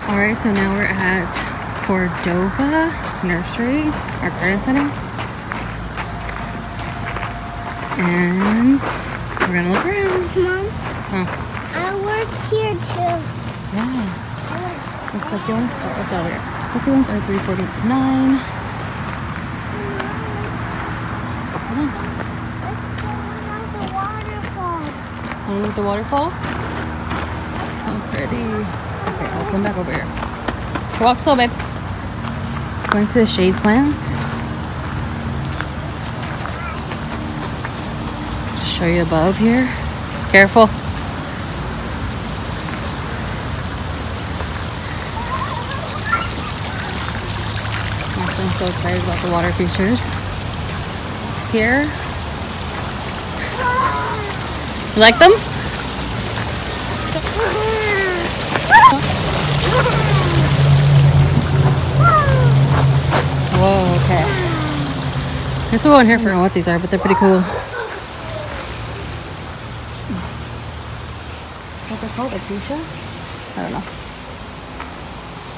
Alright, so now we're at Cordova Nursery, our garden center. And we're gonna look around. Mom, huh? I work here too. Yeah. The succulents, oh, it's over here. Succulents are $3.49. Come on. Let's go around the waterfall. Want to look at the waterfall? How pretty. Okay, I'll come back over here. Walk slow, babe. Going to the shade plants. Just show you above here. Careful. I'm so excited about the water features here. You like them? Whoa, okay. I guess we'll go in here for what these are, but they're pretty cool. What they're called? Acacia? I don't know.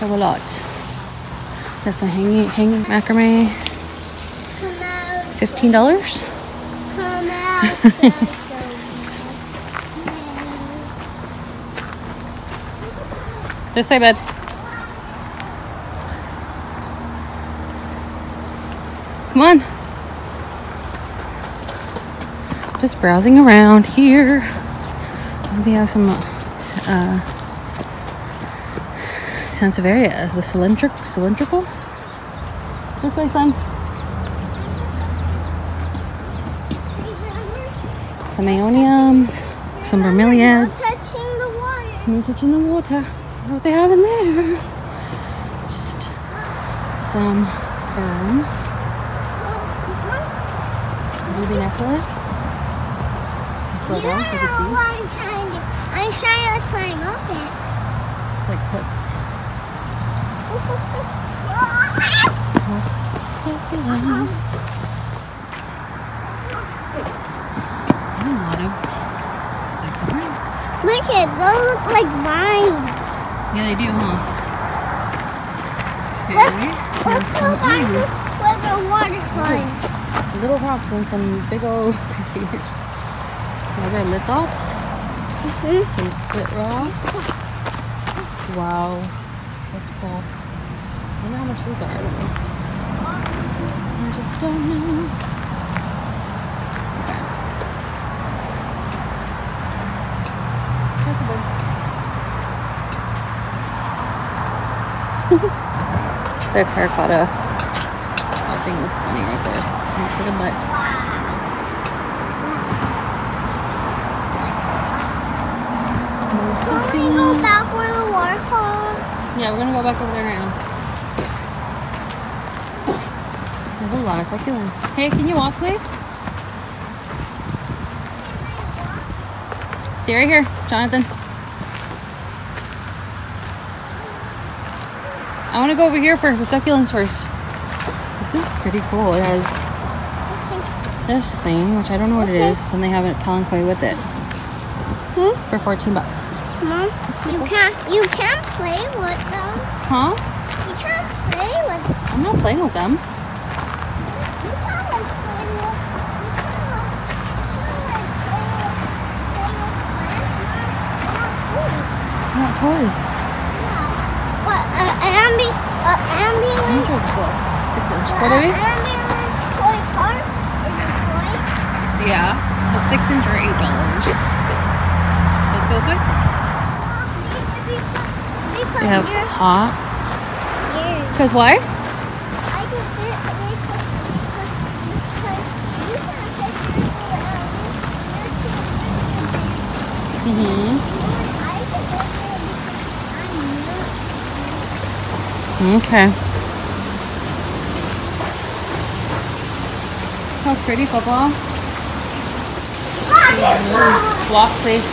Have a lot. Got some hanging macrame. $15. Come out. This way, bud. Come on. Just browsing around here. They have some Sansevieria, the cylindrical. This way, son. Some aeoniums, some bromeliads. No touching the water. No touching the water. What they have in there? Just some ferns. Ruby necklace. Slow down so you can see. I'm trying to climb up it. Like hooks. More succulents. A lot of succulents. Look at those look like vines. Yeah, they do, huh? Let's go back to where the waterfall is. Little rocks and some big old containers. Those are lithops. Some split rocks. Wow, that's cool. I don't know how much these are. I don't know. I just don't know. Okay. That's a big. Their terracotta. That thing looks funny right there. It looks like a butt. Can we go back where the waterfall? Yeah, we're gonna go back over there right now. There's a lot of succulents. Hey, can you walk, please? Stay right here, Jonathan. I want to go over here first, the succulents first. This is pretty cool. It has this thing, which I don't know what it is, but then they have a palanquin with it for $14. Mom, you can't play with them. Huh? You can't play with them. I'm not playing with them. You can't like play with Not toys. What, an ambulance? 6-inch. What, baby? Ambulance toy car is a toy. Yeah, a 6-inch or $8. Let's go this way. They have pots. Because why? I can fit Okay. How pretty, Papa. Walk, please.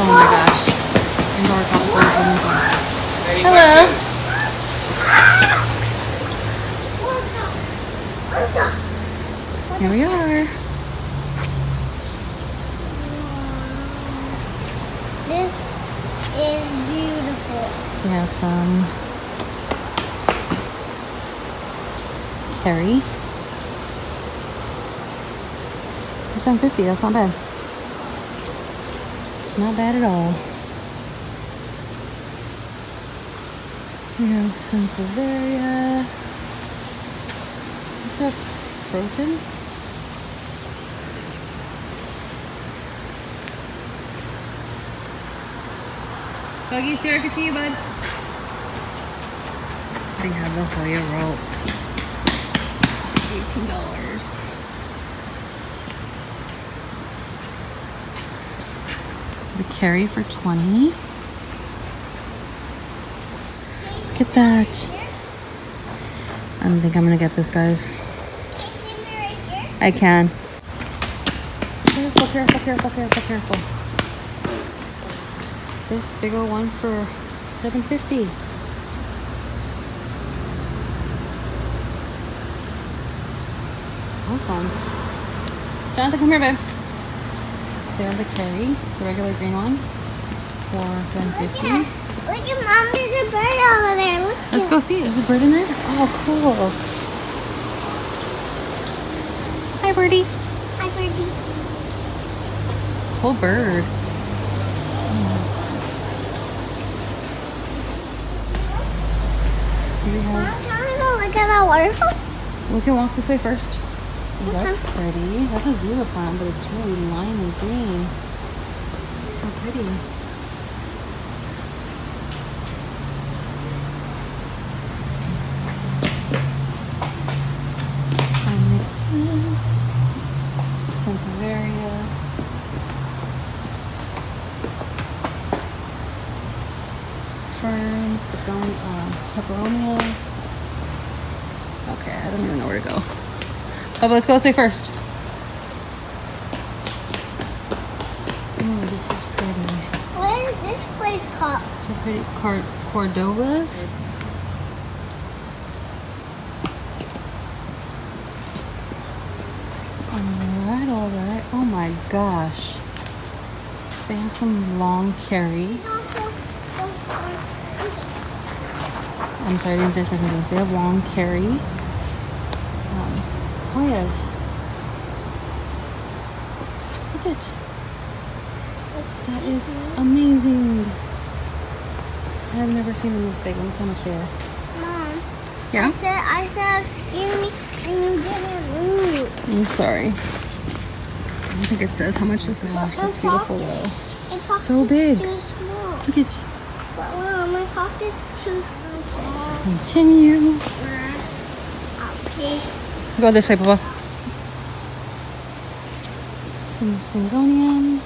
Oh my gosh. Indoor competition. Hello. Here we are. We have some curry. For $7.50, that's not bad. It's not bad at all. We have Sansevieria. What's that? Protein? Buggy, see I can see you, bud. We have the Hoya rope. $18. The curry for $20. Look at that. I don't think I'm gonna get this, guys. I can. Careful, careful, careful, careful, careful. This big old one for $7.50. Awesome. Jonathan, come here, babe. So we have the curry, the regular green one, for $7.50. Look at Mom, there's a bird over there. Look. Let's go see. There's a bird in there? Oh, cool. Hi, birdie. Hi, birdie. Whole bird. So we have... Mom, can we go look at that waterfall? We can walk this way first. Oh, that's pretty. That's a zebra plant, but it's really lime and green. So pretty. Sansevieria. Ferns, peperonia. Okay, I don't even know where to go. Oh, but let's go this way first. Oh, this is pretty. What is this place called? So pretty. Cordovas. Alright. Oh my gosh. They have some long curry. I'm sorry, I didn't finish my sentence. They have long curry. Hoyas. Look at. That is amazing. I've never seen them this big. Let me see how much they are. Mom. Yeah? I said, excuse me, and you didn't move. I'm sorry. I don't think it says how much this is. Gosh, that's beautiful though. So big. Too small. Look at. But Mom, my pocket's too small. Continue. Okay. Go this way, Papa. Some syngonium.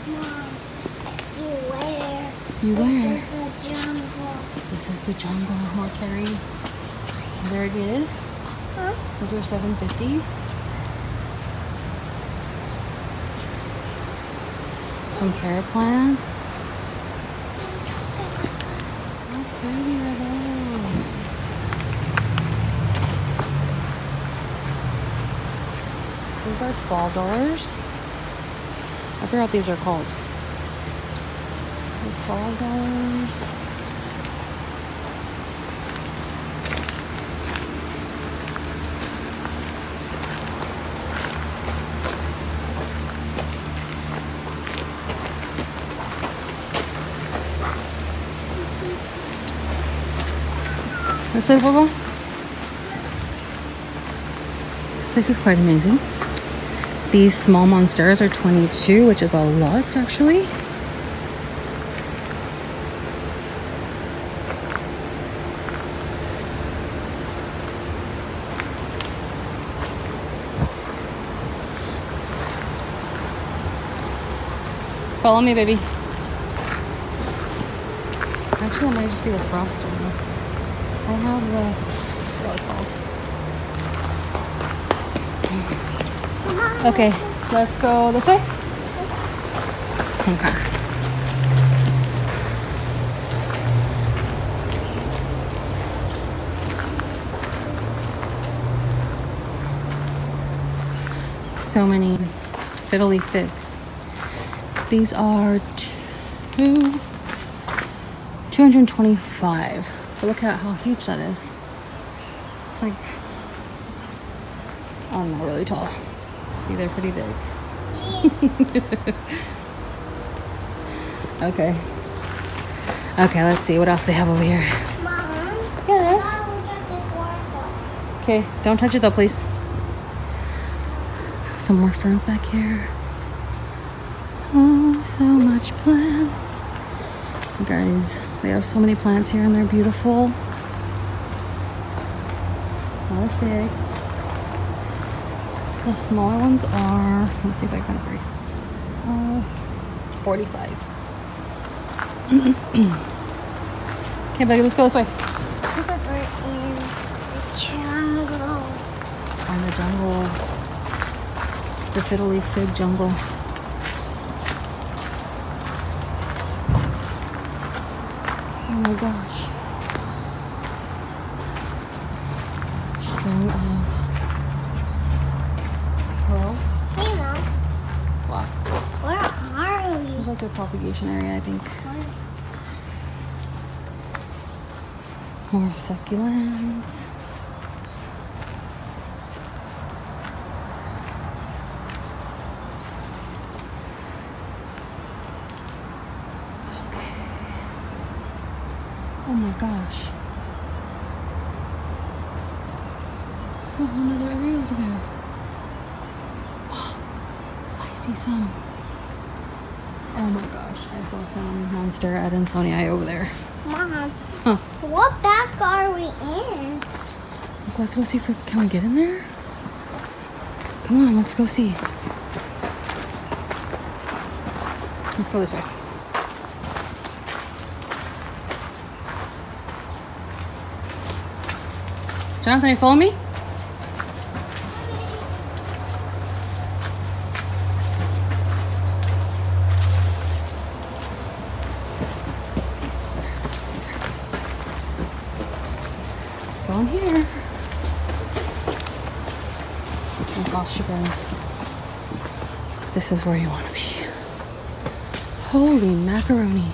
Mom, beware. Beware. This is the jungle. This is the jungle. More curry. Variegated. Huh? Those are $7.50. Some carrot plants. How pretty are those? These are $12. I forgot these are called. They're $12. This way, Baba. This place is quite amazing. These small monsters are $22, which is a lot actually. Follow me, baby. Actually, it might just be the frost one. I have the, what it's called. Okay, let's go this way. Okay. So many fiddly figs. These are 225. But look at how huge that is. It's like, I'm not really tall. See, they're pretty big. Okay. Okay, let's see what else they have over here. Mom? Yes? Mom, look at this waterfall. Okay, don't touch it though, please. Some more ferns back here. Oh, so much plants. You guys, they have so many plants here and they're beautiful. A lot of figs. The smaller ones are, let's see if I can price. 45. Okay, Buggy, let's go this way. We're in the jungle. On the jungle. The fiddle leaf fig jungle. Oh my gosh. String of pearls. Hey, Mom. Wow. Where are This we? is like their propagation area, I think. More succulents. Okay. Oh my gosh. Oh, another area over there. I see some. Oh my gosh, I saw some monster at Insoniai over there. Mom, Huh. what back are we in? Let's go see if we can we get in there. Come on, let's go see. Let's go this way. Jonathan, you follow me? Let's go in here. Oh gosh, you guys. This is where you want to be. Holy macaroni.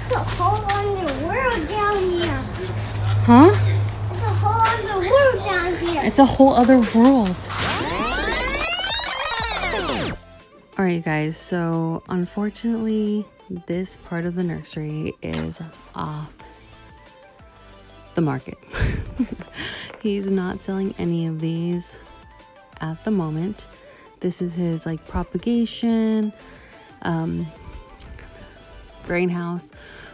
It's a whole other world down here. Huh? It's a whole other world down here. It's a whole other world. All right, you guys. So unfortunately, this part of the nursery is off the market. He's not selling any of these at the moment. This is his like propagation greenhouse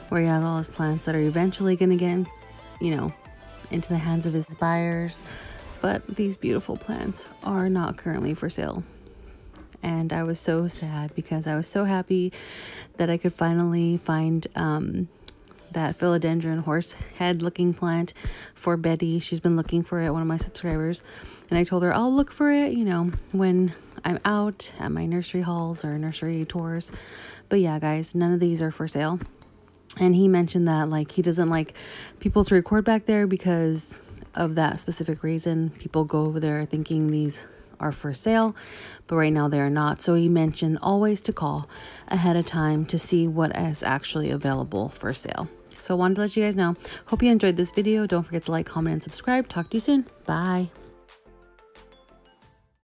where he has all his plants that are eventually going to get, you know, into the hands of his buyers. But these beautiful plants are not currently for sale. And I was so sad because I was so happy that I could finally find that philodendron horse head looking plant for Betty. She's been looking for it, one of my subscribers. And I told her I'll look for it, you know, when I'm out at my nursery hauls or nursery tours. But yeah, guys, none of these are for sale. And he mentioned that like he doesn't like people to record back there because of that specific reason. People go over there thinking these are for sale, but right now they are not. So he mentioned always to call ahead of time to see what is actually available for sale. So I wanted to let you guys know. Hope you enjoyed this video. Don't forget to like, comment, and subscribe. Talk to you soon. Bye.